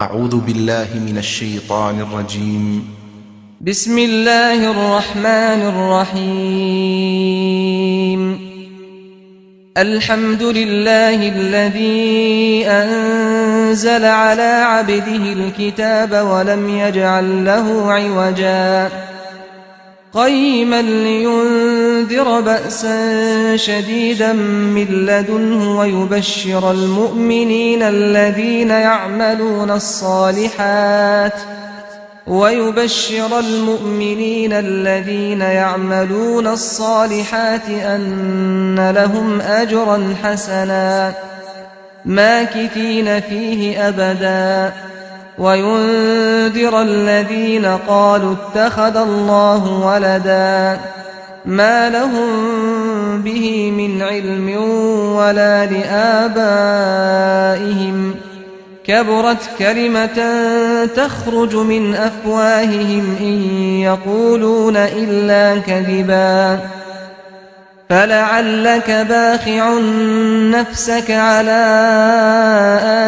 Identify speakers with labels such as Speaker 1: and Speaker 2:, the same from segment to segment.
Speaker 1: أعوذ بالله من الشيطان الرجيم.
Speaker 2: بسم الله الرحمن الرحيم. الحمد لله الذي أنزل على عبده الكتاب ولم يجعل له عوجا قيما لينذر بأسا شديدا من لدنه ويبشر المؤمنين الذين يعملون الصالحات أن لهم أجرا حسنا ماكثين فيه أبدا وينذر الذين قالوا اتخذ الله ولدا ما لهم به من علم ولا لآبائهم كبرت كلمة تخرج من أفواههم إن يقولون إلا كذبا فلعلك باخع نفسك على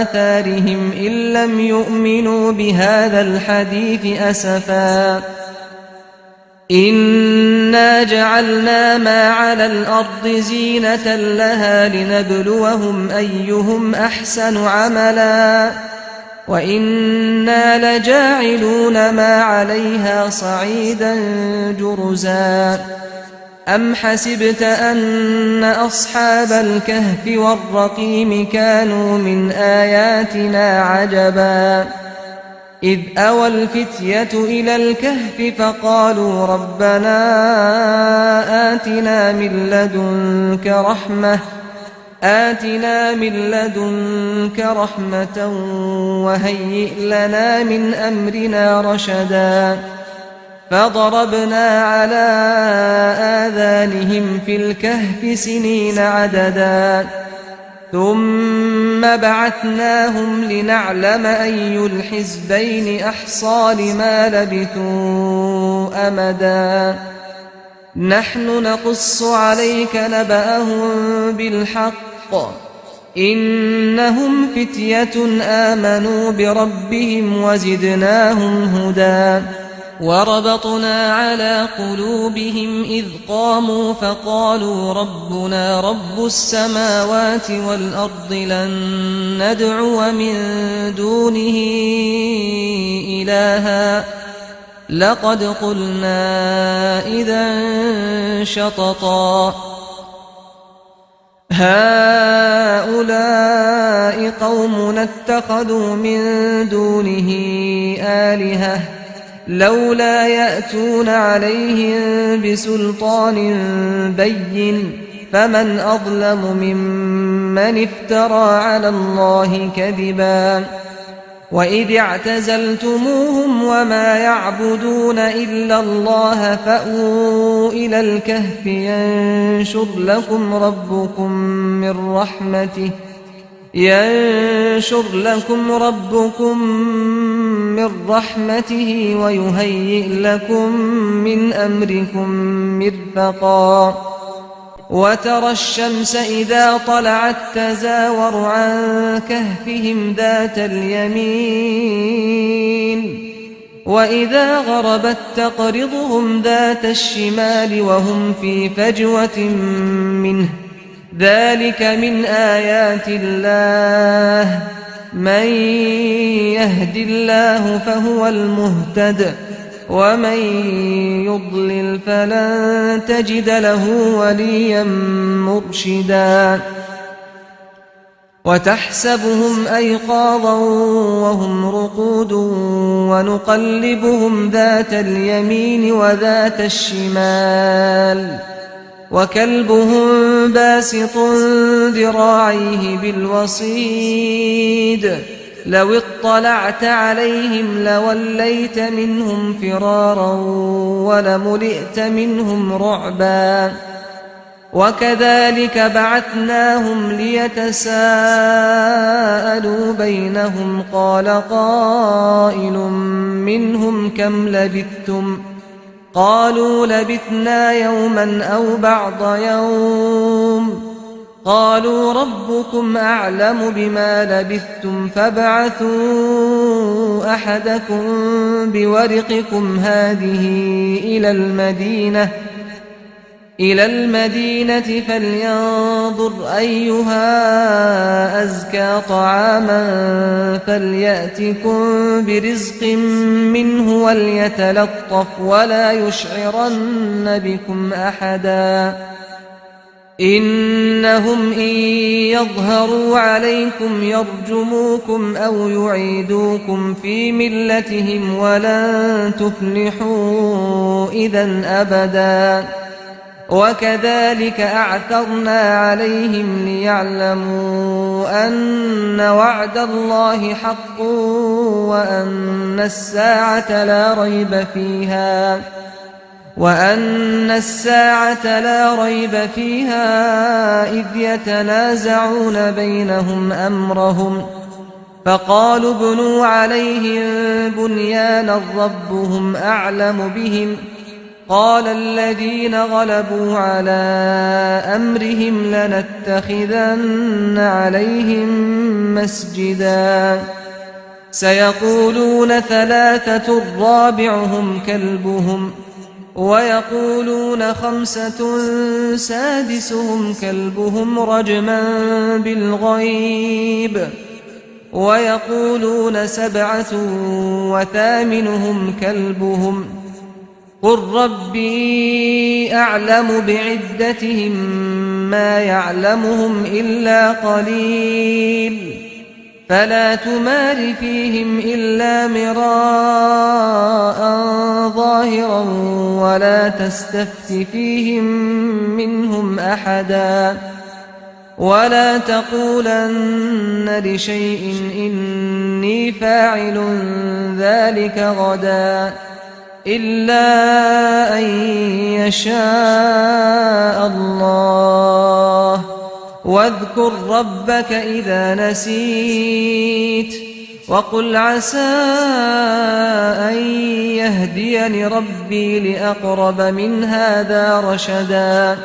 Speaker 2: آثارهم إن لم يؤمنوا بهذا الحديث أسفا إنا جعلنا ما على الأرض زينة لها لنبلوهم أيهم أحسن عملا وإنا لجاعلون ما عليها صعيدا جرزا أم حسبت أن أصحاب الكهف والرقيم كانوا من آياتنا عجبا إذ أوى الفتية إلى الكهف فقالوا ربنا آتنا من لدنك رحمة وهيئ لنا من أمرنا رشدا فضربنا على آذانهم في الكهف سنين عددا ثم بعثناهم لنعلم أي الحزبين أحصى لما لبثوا أمدا نحن نقص عليك نبأهم بالحق إنهم فتية آمنوا بربهم وزدناهم هدى وربطنا على قلوبهم إذ قاموا فقالوا ربنا رب السماوات والأرض لن ندعو من دونه إلها لقد قلنا إذا شططا هؤلاء قومنا اتخذوا من دونه آلهة لولا يأتون عليهم بسلطان بين فمن أظلم ممن افترى على الله كذبا وإذ اعتزلتموهم وما يعبدون إلا الله فأووا إلى الكهف ينشر لكم ربكم من رحمته ويهيئ لكم من أمركم مرفقا وترى الشمس إذا طلعت تزاور عن كهفهم ذات اليمين وإذا غربت تقرضهم ذات الشمال وهم في فجوة منه ذلك من آيات الله من يهد الله فهو المهتد ومن يضلل فلن تجد له وليا مرشدا وتحسبهم أيقاظا وهم رقود ونقلبهم ذات اليمين وذات الشمال وكلبهم باسط ذراعيه بالوصيد لو اطلعت عليهم لوليت منهم فرارا ولملئت منهم رعبا وكذلك بعثناهم ليتساءلوا بينهم قال قائل منهم كم لبثتم قالوا لبثنا يوما أو بعض يوم قالوا ربكم أعلم بما لبثتم فابعثوا أحدكم بورقكم هذه إلى المدينة فلينظر أيها أزكى طعاما فليأتكم برزق منه وليتلطف ولا يشعرن بكم أحدا إنهم إن يظهروا عليكم يرجموكم أو يعيدوكم في ملتهم ولن تفلحوا إذا أبدا وكذلك أعثرنا عليهم ليعلموا أن وعد الله حق وأن الساعة لا ريب فيها إذ يتنازعون بينهم أمرهم فقالوا ابنوا عليهم بنيانا ربهم أعلم بهم قال الذين غلبوا على أمرهم لنتخذن عليهم مسجدا سيقولون ثلاثة رابعهم كلبهم ويقولون خمسة سادسهم كلبهم رجما بالغيب ويقولون سبعة وثامنهم كلبهم قل ربي أعلم بعدتهم ما يعلمهم إلا قليل فلا تمار فيهم إلا مراء ظاهرا ولا تستفت فيهم منهم أحدا ولا تقولن لشيء إني فاعل ذلك غدا إلا أن يشاء الله واذكر ربك إذا نسيت وقل عسى أن يهديني ربي لأقرب من هذا رشدا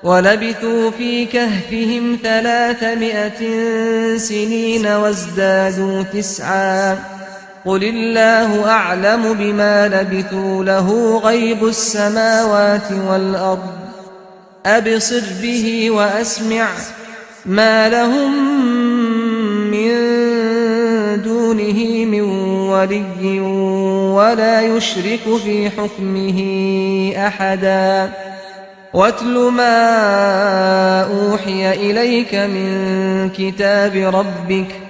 Speaker 2: ولبثوا في كهفهم 300 سنين وازدادوا 9 قل الله أعلم بما لبثوا له غيب السماوات والأرض أبصر به وأسمع ما لهم من دونه من ولي ولا يشرك في حكمه أحدا واتل ما أوحي إليك من كتاب ربك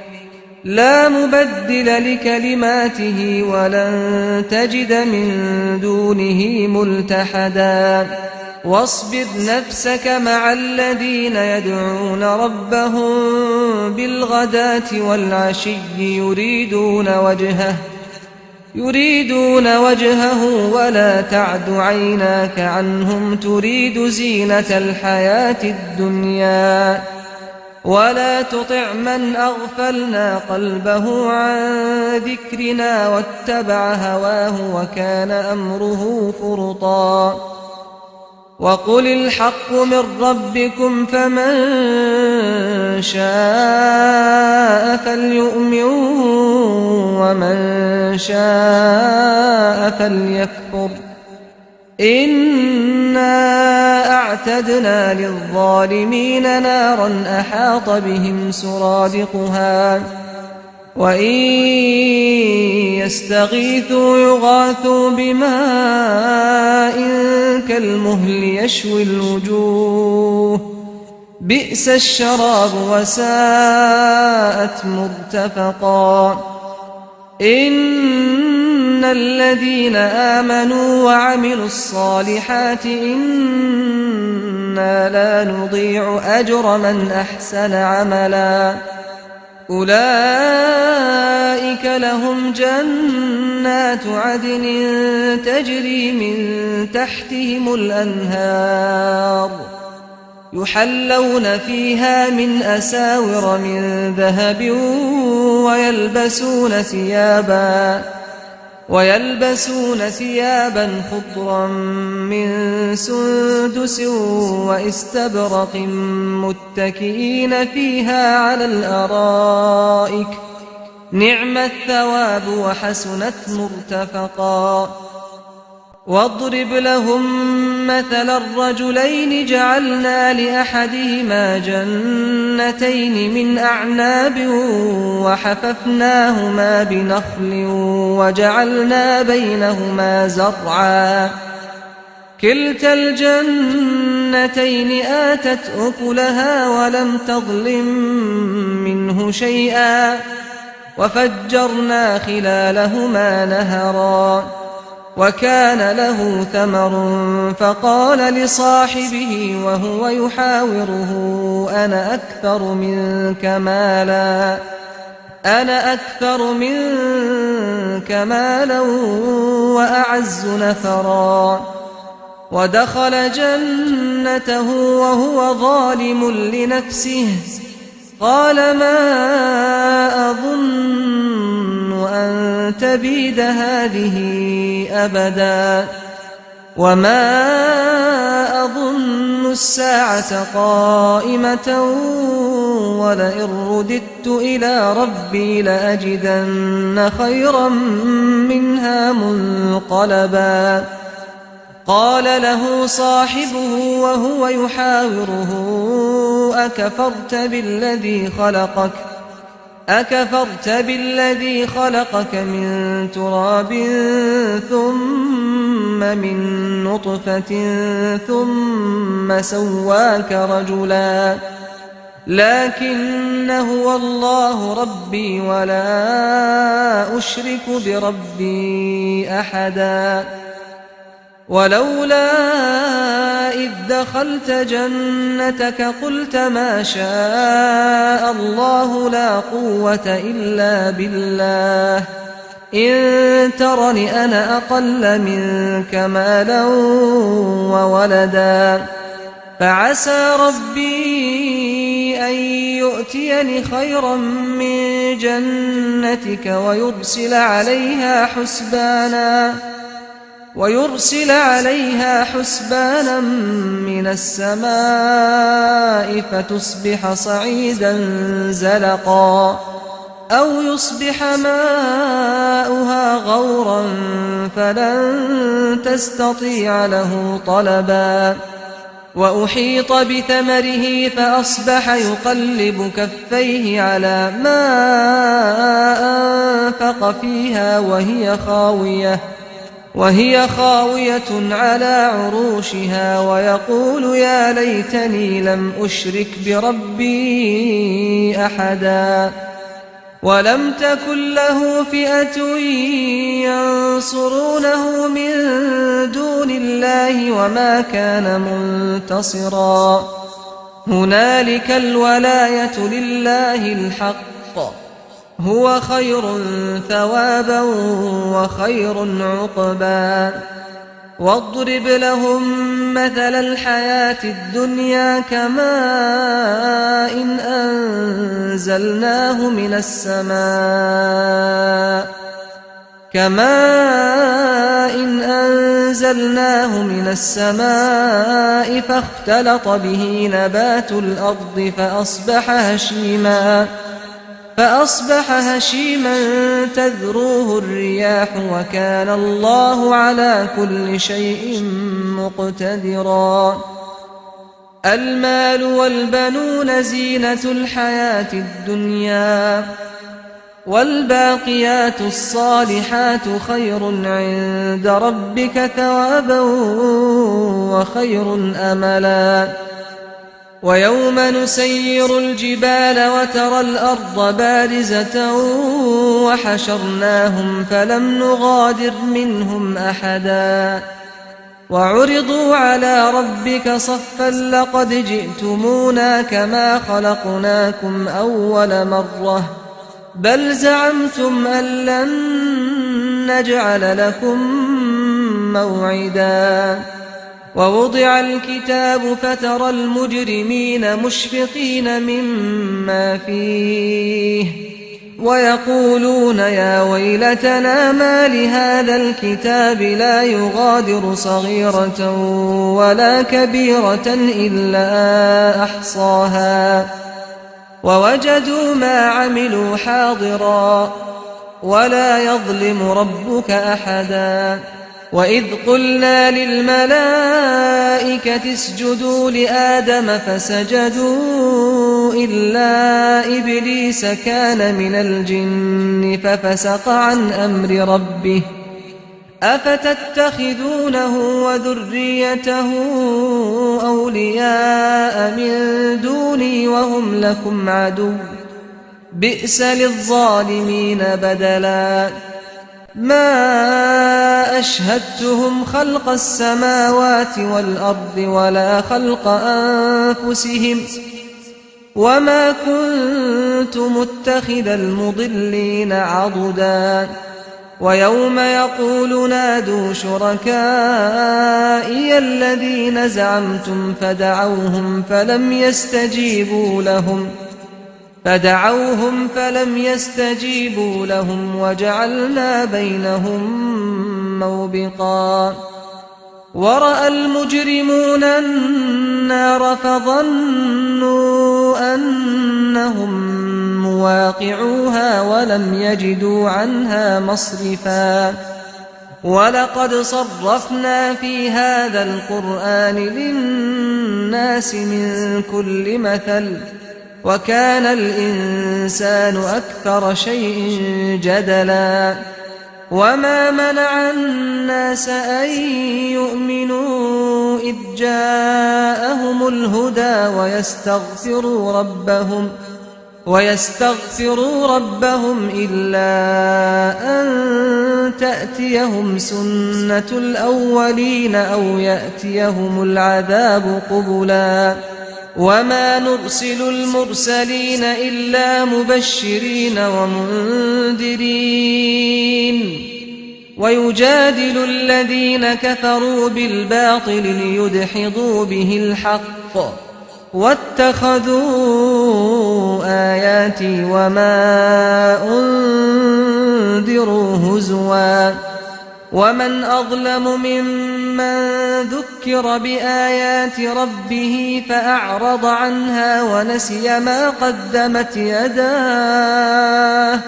Speaker 2: لا مبدل لكلماته ولن تجد من دونه ملتحدا واصبر نفسك مع الذين يدعون ربهم بالغداة والعشي يريدون وجهه ولا تعد عيناك عنهم تريد زينة الحياة الدنيا ولا تطع من أغفلنا قلبه عن ذكرنا واتبع هواه وكان أمره فرطا وقل الحق من ربكم فمن شاء فليؤمن ومن شاء فليكفر إنا أعتدنا للظالمين نارا أحاط بهم سرادقها وإن يستغيثوا يغاثوا بماء كالمهل يشوي الوجوه بئس الشراب وساءت مرتفقا إن الذين آمنوا وعملوا الصالحات إنا لا نضيع أجر من أحسن عملا أولئك لهم جنات عدن تجري من تحتهم الأنهار يحلون فيها من أساور من ذهب ويلبسون ثيابا خضرا من سندس واستبرق متكئين فيها على الأرائك نعم الثواب وحسنت مرتفقا واضرب لهم مثل الرجلين جعلنا لأحدهما جنتين من أعناب وحففناهما بنخل وجعلنا بينهما زرعا كلتا الجنتين آتت أكلها ولم تظلم منه شيئا وفجرنا خلالهما نهرا وكان له ثمر فقال لصاحبه وهو يحاوره أنا أكثر منك مالا وأعز نفرا ودخل جنته وهو ظالم لنفسه قال ما أظن أن تبيد هذه أبدا وما أظن الساعة قائمة ولئن رددت إلى ربي لأجدن خيرا منها منقلبا قال له صاحبه وهو يحاوره أكفرت بالذي خلقك من تراب ثم من نطفة ثم سواك رجلا لكن هو الله ربي ولا أشرك بربي أحدا ولولا إذ دخلت جنتك قلت ما شاء الله لا قوة إلا بالله إن ترني أنا أقل منك مالا وولدا فعسى ربي أن يؤتيني خيرا من جنتك ويرسل عليها حسبانا من السماء فتصبح صعيدا زلقا أو يصبح ماؤها غورا فلن تستطيع له طلبا وأحيط بثمره فأصبح يقلب كفيه على ما أنفق فيها وهي خاوية على عروشها ويقول يا ليتني لم أشرك بربي أحدا ولم تكن له فئة ينصرونه من دون الله وما كان منتصرا هنالك الولاية لله الحق هو خير ثوابا وخير عقبا واضرب لهم مثل الحياة الدنيا كماء أنزلناه من السماء فاختلط به نبات الأرض فأصبح هشيما تذروه الرياح وكان الله على كل شيء مقتدرا المال والبنون زينة الحياة الدنيا والباقيات الصالحات خير عند ربك ثوابا وخير أملا ويوم نسير الجبال وترى الأرض بارزة وحشرناهم فلم نغادر منهم أحدا وعرضوا على ربك صفا لقد جئتمونا كما خلقناكم أول مرة بل زعمتم أن لن نجعل لكم موعدا ووضع الكتاب فترى المجرمين مشفقين مما فيه ويقولون يا ويلتنا ما لهذا الكتاب لا يغادر صغيرة ولا كبيرة إلا أحصاها ووجدوا ما عملوا حاضرا ولا يظلم ربك أحدا وإذ قلنا للملائكة اسجدوا لآدم فسجدوا إلا إبليس كان من الجن ففسق عن أمر ربه أفتتخذونه وذريته أولياء من دوني وهم لكم عدو بئس للظالمين بدلا ما أشهدتهم خلق السماوات والأرض ولا خلق أنفسهم وما كنت متخذ المضلين عضدا ويوم يقول نادوا شركائي الذين زعمتم فدعوهم فلم يستجيبوا لهم وجعلنا بينهم موبقا ورأى المجرمون النار فظنوا أنهم مواقعوها ولم يجدوا عنها مصرفا ولقد صرفنا في هذا القرآن للناس من كل مثل وكان الإنسان أكثر شيء جدلا وما منع الناس أن يؤمنوا إذ جاءهم الهدى ويستغفروا ربهم إلا أن تأتيهم سنة الأولين أو يأتيهم العذاب قبلا وما نرسل المرسلين إلا مبشرين ومنذرين ويجادل الذين كفروا بالباطل ليدحضوا به الحق واتخذوا آياتي وما أنذروا هزوا ومن أظلم ممن ذكر بآيات ربه فأعرض عنها ونسي ما قدمت يداه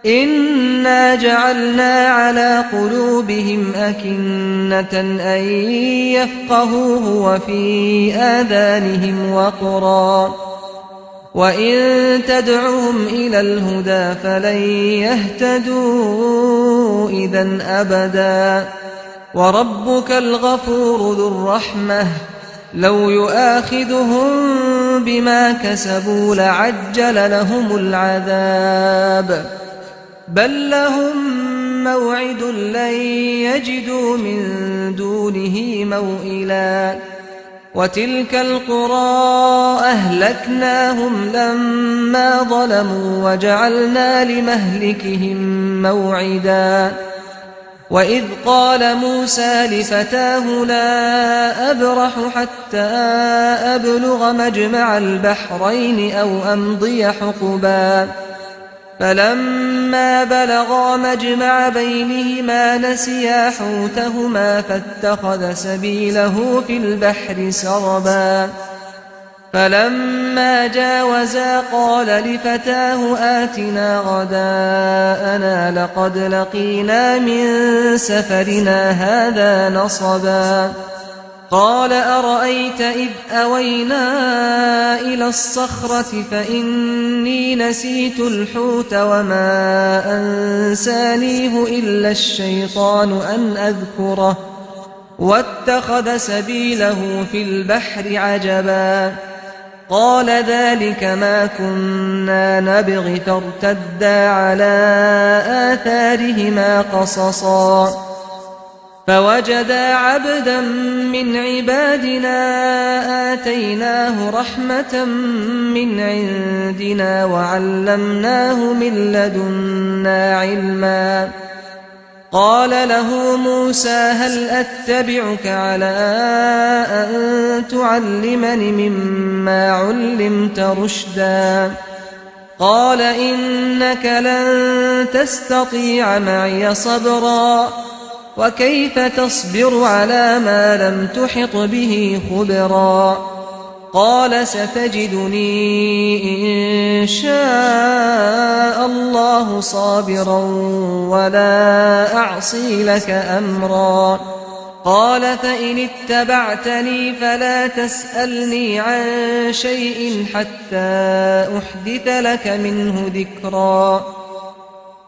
Speaker 2: إنا جعلنا على قلوبهم أكنة أن يفقهوه وفي آذانهم وقرا وإن تدعهم إلى الهدى فلن يهتدوا إذا أبدا وربك الغفور ذو الرحمة لو يؤاخذهم بما كسبوا لعجل لهم العذاب بل لهم موعد لن يجدوا من دونه موئلا وتلك القرى أهلكناهم لما ظلموا وجعلنا لمهلكهم موعدا وإذ قال موسى لفتاه لا أبرح حتى أبلغ مجمع البحرين أو أمضي حقبا فلما بلغا مجمع بينهما نسيا حوتهما فاتخذ سبيله في البحر سربا فلما جاوزا قال لفتاه آتنا غداءنا لقد لقينا من سفرنا هذا نصبا قال أرأيت إذ أوينا إلى الصخرة فإني نسيت الحوت وما أنسانيه إلا الشيطان أن أذكره واتخذ سبيله في البحر عجبا قال ذلك ما كنا نبغ فارتدا على آثارهما قصصا فوجدا عبدا من عبادنا آتيناه رحمة من عندنا وعلمناه من لدنا علما قال له موسى هل أتبعك على أن تعلمني مما علمت رشدا قال إنك لن تستطيع معي صبرا وكيف تصبر على ما لم تحط به خبرا قال ستجدني إن شاء الله صابرا ولا أعصي لك أمرا قال فإن اتبعتني فلا تسألني عن شيء حتى أحدث لك منه ذكرا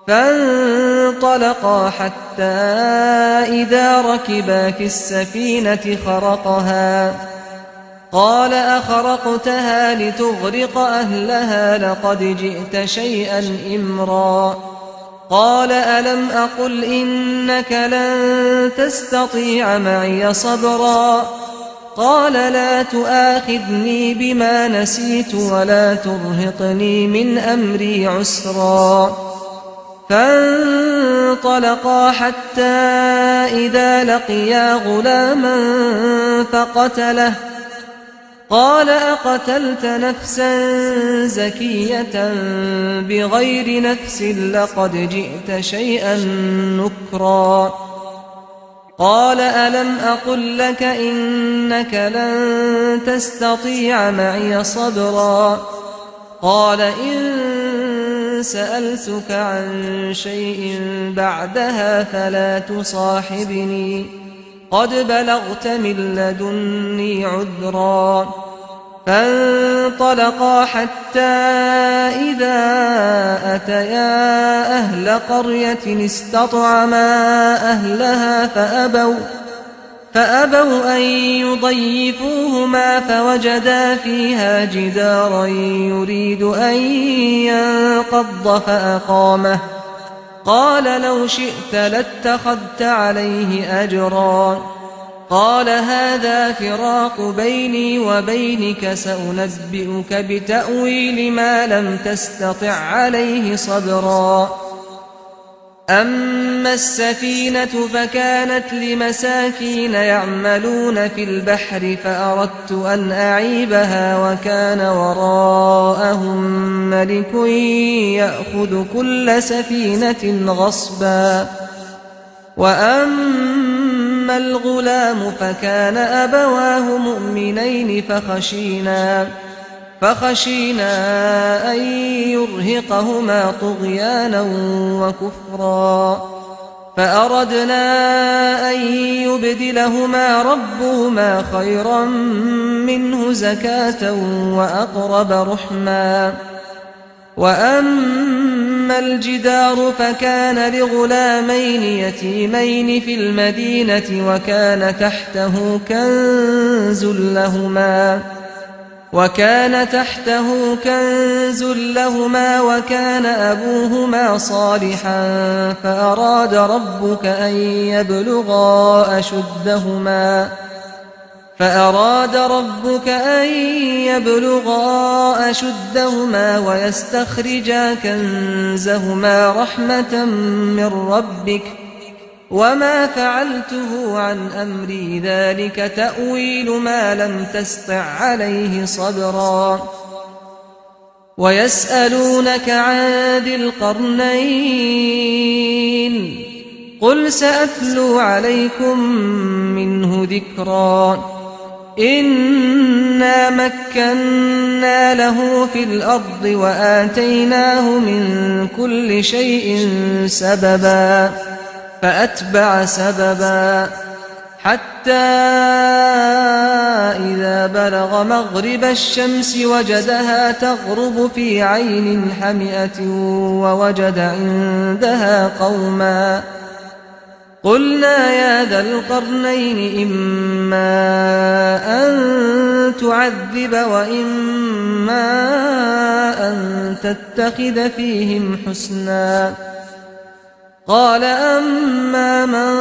Speaker 2: فانطلقا حتى إذا ركبا في السفينة خرقها قال أخرقتها لتغرق أهلها لقد جئت شيئا إمرا قال ألم أقل إنك لن تستطيع معي صبرا قال لا تؤاخذني بما نسيت ولا ترهقني من أمري عسرا فانطلقا حتى إذا لقيا غلاما فقتله قال أقتلت نفسا زكية بغير نفس لقد جئت شيئا نكرا قال ألم أقل لك إنك لن تستطيع معي صبرا قال إن سألتك عن شيء بعدها فلا تصاحبني قد بلغت من لدني عذرا فانطلقا حتى إذا أتيا أهل قرية استطعما أهلها فأبوا أن يضيفوهما فوجدا فيها جدارا يريد أن ينقض فأقامه قال لو شئت لاتخذت عليه أجرا قال هذا فراق بيني وبينك سأنبئك بتأويل ما لم تستطع عليه صبرا أما السفينة فكانت لمساكين يعملون في البحر فأردت أن أعيبها وكان وراءهم ملك يأخذ كل سفينة غصبا وأما الغلام فكان أبواه مؤمنين فخشينا أن يرهقهما طغيانا وكفرا فأردنا أن يبدلهما ربهما خيرا منه زكاة وأقرب رحما وأما الجدار فكان لغلامين يتيمين في المدينة وكان تحته كنز لهما وكان أبوهما صالحا فأراد ربك أن يبلغا أشدهما ويستخرجا كنزهما رحمة من ربك وما فعلته عن أمري ذلك تأويل ما لم تسطع عليه صبرا ويسألونك عن ذي القرنين قل سأتلو عليكم منه ذكرا إنا مكنا له في الأرض وآتيناه من كل شيء سببا فأتبع سببا حتى إذا بلغ مغرب الشمس وجدها تغرب في عين حمئة ووجد عندها قوما قلنا يا ذا القرنين إما أن تعذب وإما أن تتخذ فيهم حسنا قال أما من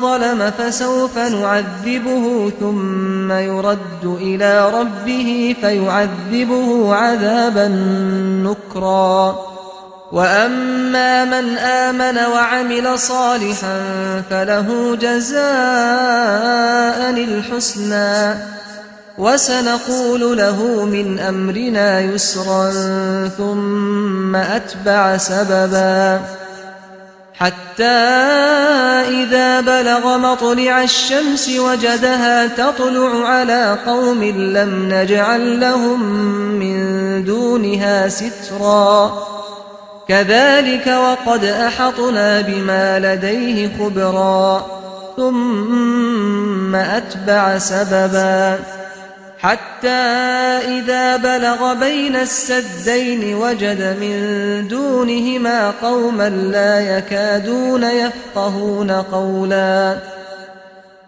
Speaker 2: ظلم فسوف نعذبه ثم يرد إلى ربه فيعذبه عذابا نكرا وأما من آمن وعمل صالحا فله جزاء الحسنى وسنقول له من أمرنا يسرا ثم أتبع سببا حتى إذا بلغ مطلع الشمس وجدها تطلع على قوم لم نجعل لهم من دونها سترا كذلك وقد أحطنا بما لديه خبرا ثم أتبع سببا حتى إذا بلغ بين السدين وجد من دونهما قوما لا يكادون يفقهون قولا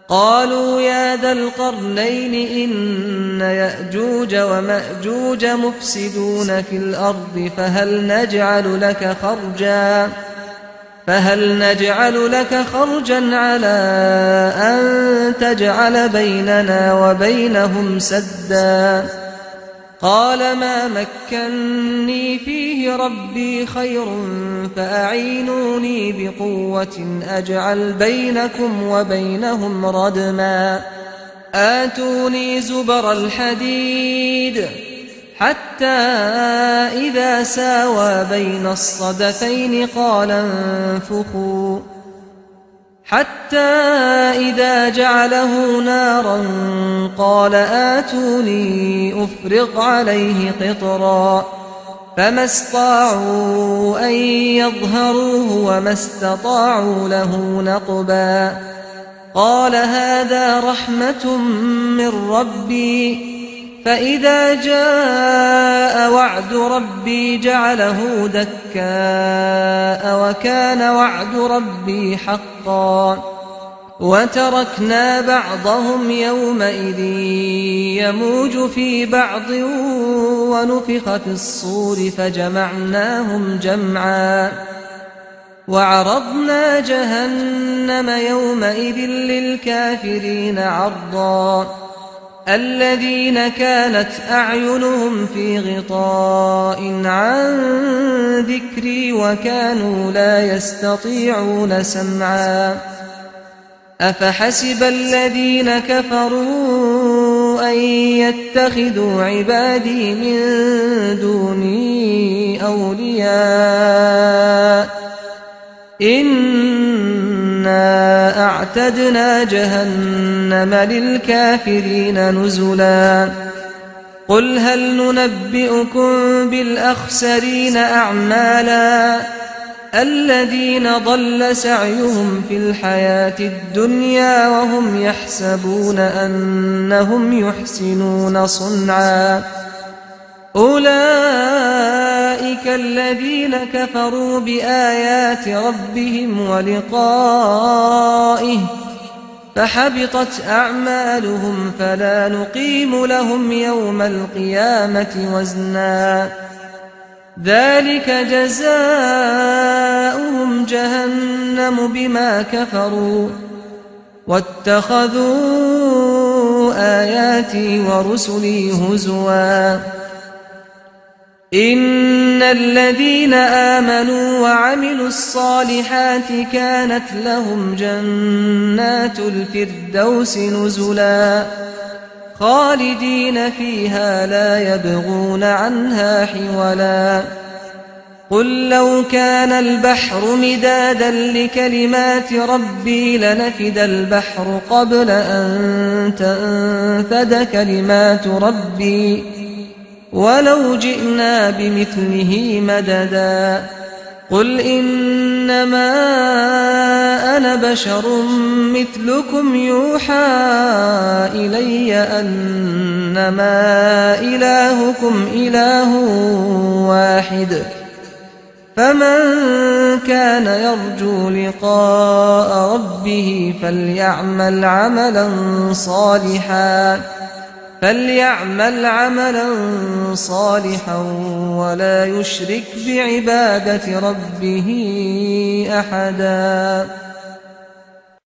Speaker 2: قالوا يا ذا القرنين إن يأجوج ومأجوج مفسدون في الأرض فهل نجعل لك خرجا على أن تجعل بيننا وبينهم سدا قال ما مكني فيه ربي خير فأعينوني بقوة أجعل بينكم وبينهم ردما آتوني زبر الحديد حتى إذا ساوى بين الصدفين قال انفخوا حتى إذا جعله نارا قال آتوني أفرغ عليه قطرا فما استطاعوا أن يظهروه وما استطاعوا له نقبا قال هذا رحمة من ربي فإذا جاء وعد ربي جعله دكاء وكان وعد ربي حقا وتركنا بعضهم يومئذ يموج في بعض ونفخ في الصور فجمعناهم جمعا وعرضنا جهنم يومئذ للكافرين عرضا الذين كانت أعينهم في غطاء عن ذكري وكانوا لا يستطيعون سمعا أفحسب الذين كفروا أن يتخذوا عبادي من دوني أولياء إنا أعتدنا جهنم للكافرين نزلا قل هل ننبئكم بالأخسرين أعمالا الذين ضل سعيهم في الحياة الدنيا وهم يحسبون أنهم يحسنون صنعا أولئك الذين كفروا بآيات ربهم ولقائه فحبطت أعمالهم فلا نقيم لهم يوم القيامة وزنا ذلك جزاؤهم جهنم بما كفروا واتخذوا آياتي ورسلي هزوا إن الذين آمنوا وعملوا الصالحات كانت لهم جنات الفردوس نزلا خالدين فيها لا يبغون عنها حولا قل لو كان البحر مدادا لكلمات ربي لنفد البحر قبل أن تنفد كلمات ربي ولو جئنا بمثله مددا قل إنما أنا بشر مثلكم يوحى إلي أنما إلهكم إله واحد فمن كان يرجو لقاء ربه فليعمل عملا صالحا ولا يشرك بعبادة ربه أحدا